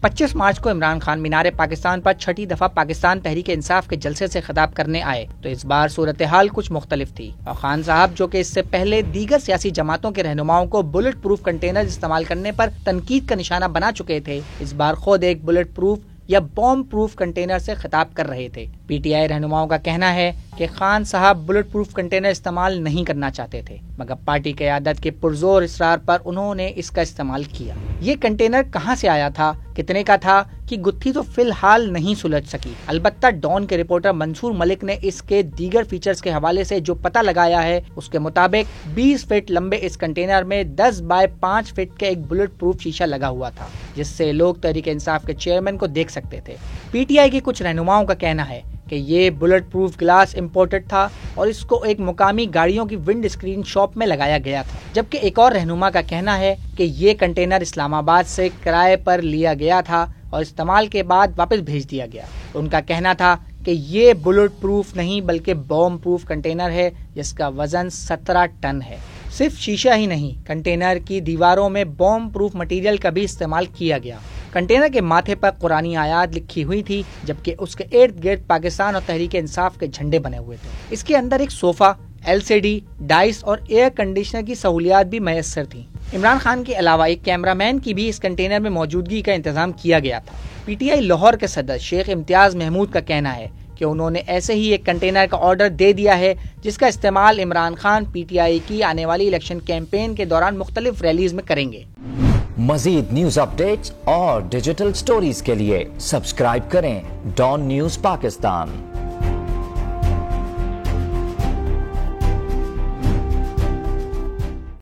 25 مارچ کو عمران خان مینار پاکستان پر چھٹی دفعہ پاکستان تحریک انصاف کے جلسے سے خطاب کرنے آئے تو اس بار صورتحال کچھ مختلف تھی اور خان صاحب جو کہ اس سے پہلے دیگر سیاسی جماعتوں کے رہنماؤں کو بلٹ پروف کنٹینر استعمال کرنے پر تنقید کا نشانہ بنا چکے تھے، اس بار خود ایک بلٹ پروف یا بوم پروف کنٹینر سے خطاب کر رہے تھے۔ پی ٹی آئی رہنماؤں کا کہنا ہے کہ خان صاحب بلٹ پروف کنٹینر استعمال نہیں کرنا چاہتے تھے، مگر پارٹی قیادت کے پرزور اصرار پر انہوں نے اس کا استعمال کیا۔ یہ کنٹینر کہاں سے آیا تھا، کتنے کا تھا کہ گتھی تو فی الحال نہیں سلجھ سکی، البتہ ڈان کے رپورٹر منصور ملک نے اس کے دیگر فیچرز کے حوالے سے جو پتہ لگایا ہے اس کے مطابق 20 فٹ لمبے اس کنٹینر میں 10 بائی 5 فٹ کا ایک بلٹ پروف شیشہ لگا ہوا تھا جس سے لوگ تحریک انصاف کے چیئرمین کو دیکھ سکتے تھے۔ پی ٹی آئی کے کچھ رہنماؤں کا کہنا ہے کہ یہ بلٹ پروف گلاس امپورٹڈ تھا اور اس کو ایک مقامی گاڑیوں کی ونڈ اسکرین شاپ میں لگایا گیا تھا، جبکہ ایک اور رہنما کا کہنا ہے کہ یہ کنٹینر اسلام آباد سے کرائے پر لیا گیا تھا اور استعمال کے بعد واپس بھیج دیا گیا۔ ان کا کہنا تھا کہ یہ بلٹ پروف نہیں بلکہ بوم پروف کنٹینر ہے جس کا وزن 17 ٹن ہے۔ صرف شیشہ ہی نہیں، کنٹینر کی دیواروں میں بوم پروف مٹیریل کا بھی استعمال کیا گیا۔ کنٹینر کے ماتھے پر قرآنی آیات لکھی ہوئی تھی جبکہ اس کے ارد گرد پاکستان اور تحریک انصاف کے جھنڈے بنے ہوئے تھے۔ اس کے اندر ایک صوفہ، LCD، ڈائس اور ایئر کنڈیشنر کی سہولیات بھی میسر تھیں۔ عمران خان کے علاوہ ایک کیمرہ مین کی بھی اس کنٹینر میں موجودگی کا انتظام کیا گیا تھا۔ پی ٹی آئی لاہور کے صدر شیخ امتیاز محمود کا کہنا ہے کہ انہوں نے ایسے ہی ایک کنٹینر کا آرڈر دے دیا ہے جس کا استعمال Imran Khan P T I کی آنے والی الیکشن کیمپین کے دوران مختلف ریلیز میں کریں گے۔ مزید نیوز اپڈیٹس اور ڈیجیٹل سٹوریز کے لیے سبسکرائب کریں ڈان نیوز پاکستان۔